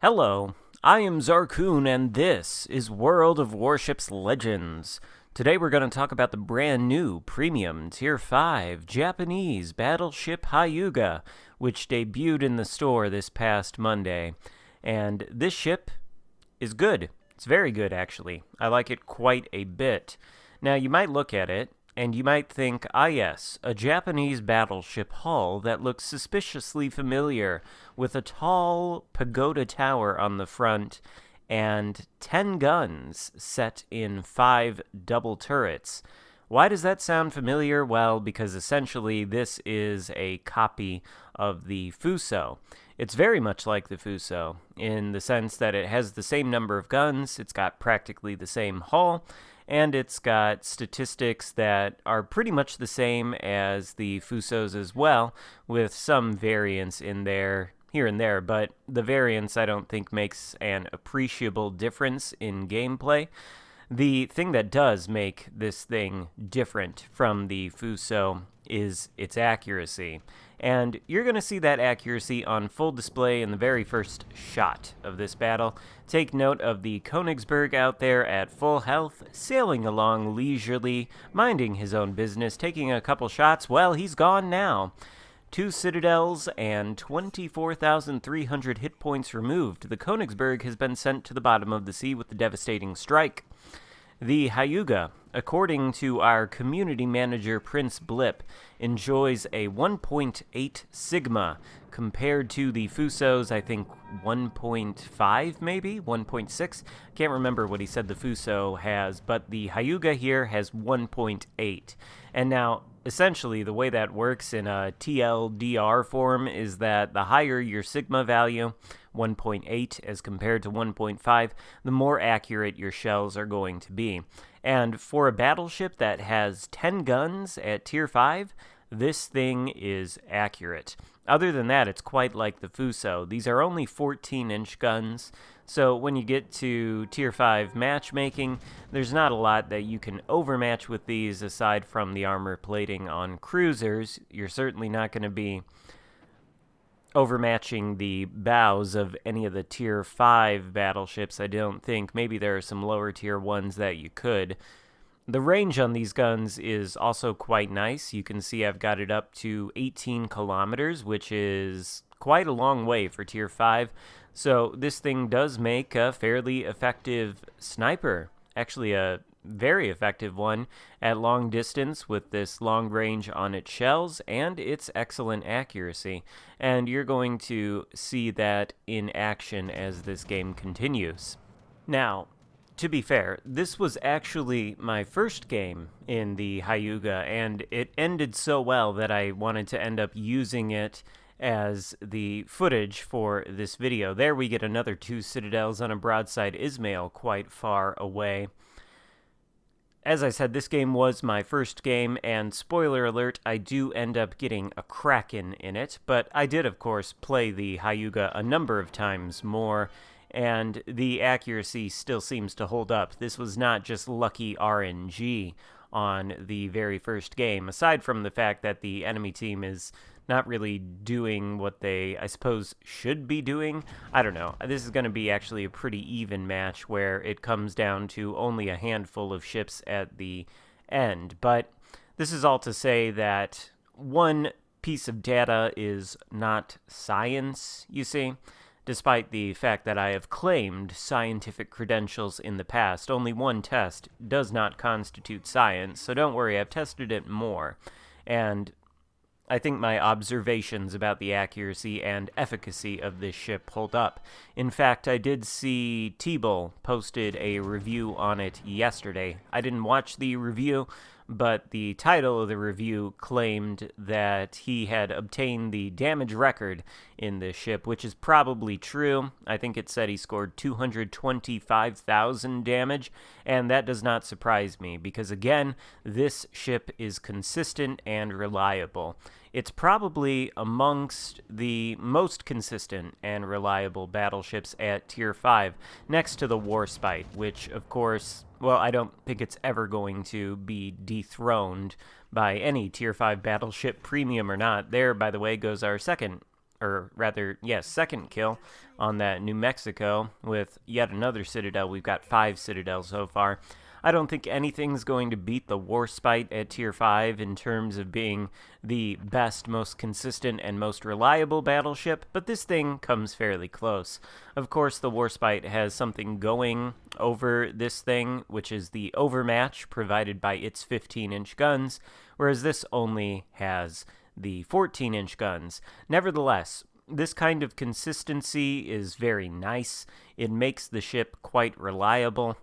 Hello, I am Xarkun, and this is World of Warships Legends. Today we're going to talk about the brand new premium Tier 5 Japanese battleship Hyuga, which debuted in the store this past Monday. And this ship is good. It's very good, actually. I like it quite a bit. Now, you might look at it, and you might think, yes, a Japanese battleship hull that looks suspiciously familiar, with a tall pagoda tower on the front and 10 guns set in 5 double turrets. Why does that sound familiar? Well, because essentially this is a copy of the Fuso. It's very much like the Fuso, in the sense that it has the same number of guns, it's got practically the same hull, and it's got statistics that are pretty much the same as the Fusos as well, with some variance in there, here and there, but the variance I don't think makes an appreciable difference in gameplay. The thing that does make this thing different from the Fuso is its accuracy. And you're going to see that accuracy on full display in the very first shot of this battle. Take note of the Königsberg out there at full health, sailing along leisurely, minding his own business, taking a couple shots. Well, he's gone now. 2 citadels and 24,300 hit points removed. The Königsberg has been sent to the bottom of the sea with the devastating strike. The Hyuga, according to our community manager Prince Blip, enjoys a 1.8 sigma compared to the Fuso's, I think, 1.5 maybe? 1.6? Can't remember what he said the Fuso has, but the Hyuga here has 1.8. And now, essentially, the way that works in a TLDR form is that the higher your sigma value, 1.8 as compared to 1.5, the more accurate your shells are going to be. And for a battleship that has 10 guns at Tier 5, this thing is accurate. Other than that, it's quite like the Fuso. These are only 14-inch guns, so when you get to Tier 5 matchmaking, there's not a lot that you can overmatch with these aside from the armor plating on cruisers. You're certainly not going to be overmatching the bows of any of the Tier 5 battleships, I don't think. Maybe there are some lower tier ones that you could. The range on these guns is also quite nice. You can see I've got it up to 18 kilometers, which is quite a long way for Tier 5. So this thing does make a fairly effective sniper. Actually, a very effective one at long distance with this long range on its shells and its excellent accuracy. And you're going to see that in action as this game continues. Now, to be fair, this was actually my first game in the Hyuga, and it ended so well that I wanted to end up using it as the footage for this video. There we get another 2 citadels on a broadside Ismail quite far away. As I said, this game was my first game, and spoiler alert, I do end up getting a Xarkun in it, but I did, of course, play the Hyuga a number of times more, and the accuracy still seems to hold up. This was not just lucky RNG on the very first game, aside from the fact that the enemy team is not really doing what they, I suppose, should be doing. I don't know. This is going to be actually a pretty even match where it comes down to only a handful of ships at the end. But this is all to say that one piece of data is not science, you see. Despite the fact that I have claimed scientific credentials in the past, only one test does not constitute science, so don't worry, I've tested it more. And I think my observations about the accuracy and efficacy of this ship hold up. In fact, I did see T-Bull posted a review on it yesterday. I didn't watch the review, but the title of the review claimed that he had obtained the damage record in this ship, which is probably true. I think it said he scored 225,000 damage, and that does not surprise me, because again, this ship is consistent and reliable. It's probably amongst the most consistent and reliable battleships at Tier 5, next to the Warspite, which, of course, well, I don't think it's ever going to be dethroned by any Tier 5 battleship, premium or not. There, by the way, goes our second or rather, yes, second kill on that New Mexico with yet another Citadel. We've got 5 Citadels so far. I don't think anything's going to beat the Warspite at Tier 5 in terms of being the best, most consistent, and most reliable battleship, but this thing comes fairly close. Of course, the Warspite has something going over this thing, which is the overmatch provided by its 15-inch guns, whereas this only has the 14-inch guns. Nevertheless, this kind of consistency is very nice. It makes the ship quite reliable.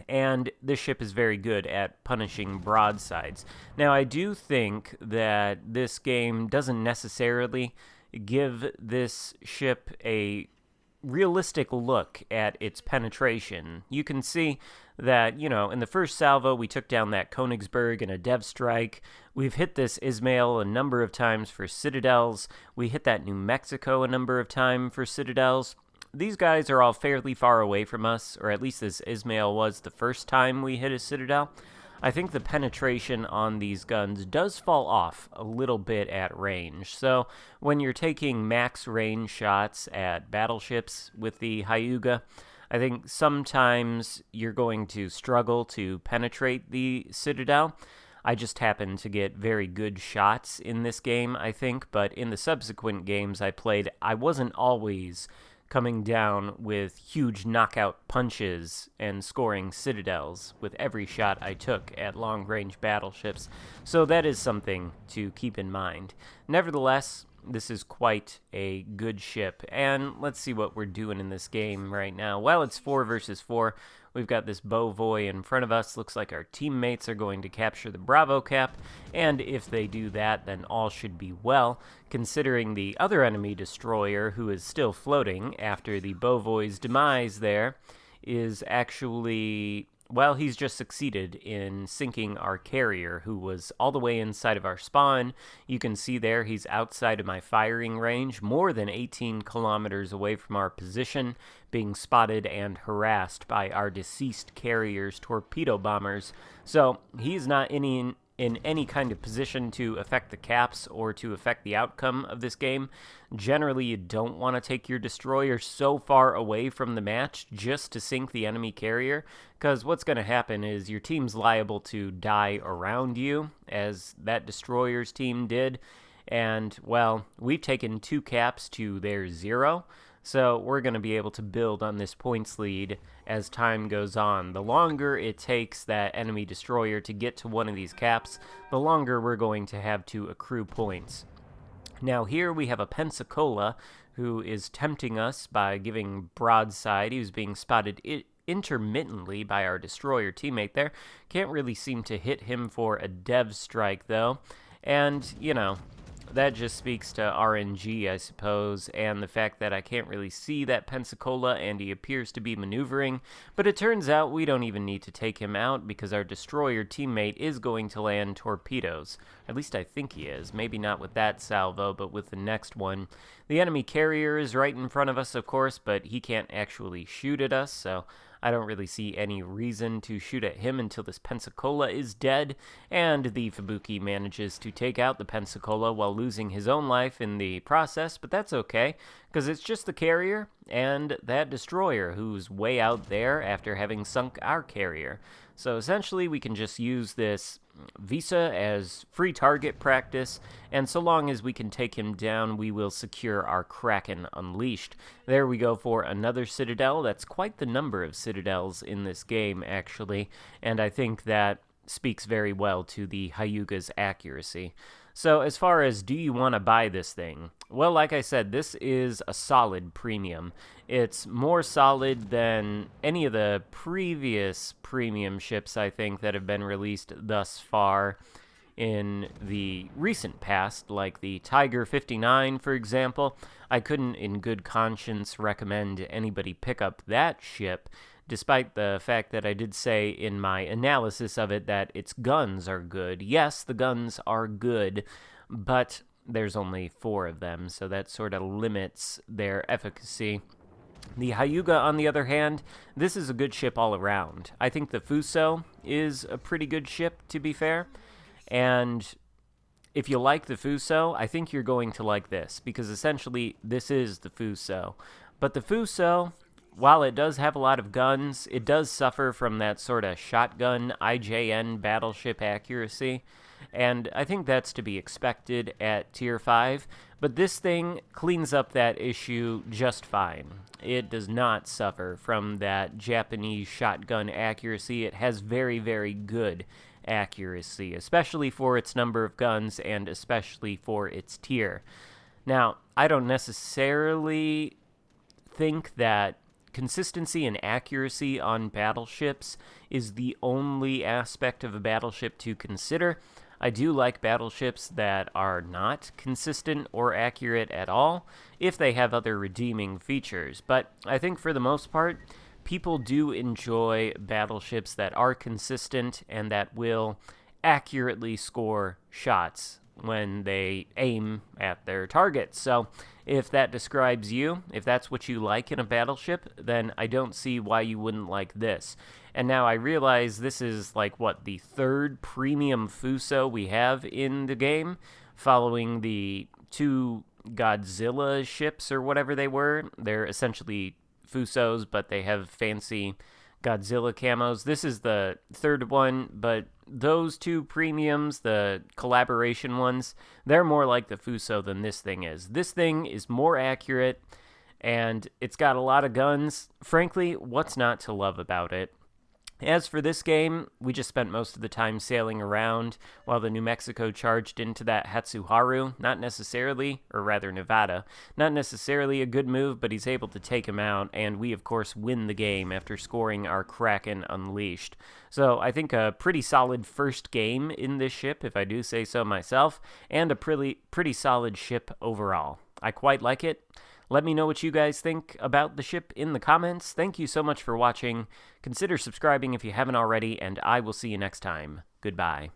And this ship is very good at punishing broadsides. Now, I do think that this game doesn't necessarily give this ship a realistic look at its penetration. You can see that, in the first salvo, we took down that Königsberg in a dev strike. We've hit this Ismail a number of times for Citadels. We hit that New Mexico a number of times for Citadels. These guys are all fairly far away from us, or at least this Ismail was the first time we hit a Citadel. I think the penetration on these guns does fall off a little bit at range. So when you're taking max range shots at battleships with the Hyuga, I think sometimes you're going to struggle to penetrate the Citadel. I just happened to get very good shots in this game, I think, but in the subsequent games I played, I wasn't always coming down with huge knockout punches and scoring Citadels with every shot I took at long-range battleships, so that is something to keep in mind. Nevertheless, this is quite a good ship, and let's see what we're doing in this game right now. Well, it's 4 versus 4. We've got this Bovoy in front of us. Looks like our teammates are going to capture the Bravo cap, and if they do that, then all should be well, considering the other enemy destroyer, who is still floating after the Bovoy's demise there, is actually... well, he's just succeeded in sinking our carrier, who was all the way inside of our spawn. You can see there he's outside of my firing range, more than 18 kilometers away from our position, being spotted and harassed by our deceased carrier's torpedo bombers. So he's not in any kind of position to affect the caps or to affect the outcome of this game. Generally, you don't want to take your destroyer so far away from the match just to sink the enemy carrier, because what's going to happen is your team's liable to die around you, as that destroyer's team did, and, well, we've taken 2 caps to their 0, so we're going to be able to build on this points lead as time goes on. The longer it takes that enemy destroyer to get to one of these caps, the longer we're going to have to accrue points. Now here we have a Pensacola who is tempting us by giving broadside. He was being spotted intermittently by our destroyer teammate there. Can't really seem to hit him for a dev strike though. And, that just speaks to RNG, I suppose, and the fact that I can't really see that Pensacola and he appears to be maneuvering, but it turns out we don't even need to take him out because our destroyer teammate is going to land torpedoes. At least I think he is. Maybe not with that salvo, but with the next one. The enemy carrier is right in front of us, of course, but he can't actually shoot at us, so I don't really see any reason to shoot at him until this Pensacola is dead, and the Fubuki manages to take out the Pensacola while losing his own life in the process, but that's okay, because it's just the carrier and that destroyer who's way out there after having sunk our carrier. So essentially we can just use this Visa as free target practice, and so long as we can take him down, we will secure our Kraken Unleashed. There we go for another Citadel. That's quite the number of Citadels in this game, actually, and I think that speaks very well to the Hyuga's accuracy. So as far as do you want to buy this thing? Well, like I said, this is a solid premium. It's more solid than any of the previous premium ships, I think, that have been released thus far in the recent past, like the Tiger 59, for example. I couldn't in good conscience recommend anybody pick up that ship, despite the fact that I did say in my analysis of it that its guns are good. Yes, the guns are good, but there's only 4 of them, so that sort of limits their efficacy. The Hyuga, on the other hand, this is a good ship all around. I think the Fuso is a pretty good ship, to be fair, and if you like the Fuso, I think you're going to like this, because essentially this is the Fuso. But the Fuso, while it does have a lot of guns, it does suffer from that sort of shotgun IJN battleship accuracy, and I think that's to be expected at Tier 5, but this thing cleans up that issue just fine. It does not suffer from that Japanese shotgun accuracy. It has very, very good accuracy, especially for its number of guns and especially for its tier. Now, I don't necessarily think that consistency and accuracy on battleships is the only aspect of a battleship to consider. I do like battleships that are not consistent or accurate at all, if they have other redeeming features. But I think for the most part, people do enjoy battleships that are consistent and that will accurately score shots when they aim at their targets. So if that describes you, if that's what you like in a battleship, then I don't see why you wouldn't like this. And now I realize this is like, what, the third premium Fuso we have in the game, following the two Godzilla ships or whatever they were. They're essentially Fusos, but they have fancy Godzilla camos. This is the third one, but those two premiums, the collaboration ones, they're more like the Fuso than this thing is. This thing is more accurate, and it's got a lot of guns. Frankly, what's not to love about it? As for this game, we just spent most of the time sailing around while the New Mexico charged into that Hatsuharu. Not necessarily, or rather Nevada, not necessarily a good move, but he's able to take him out, and we of course win the game after scoring our Kraken Unleashed. So I think a pretty solid first game in this ship, if I do say so myself, and a pretty solid ship overall. I quite like it. Let me know what you guys think about the ship in the comments. Thank you so much for watching. Consider subscribing if you haven't already, and I will see you next time. Goodbye.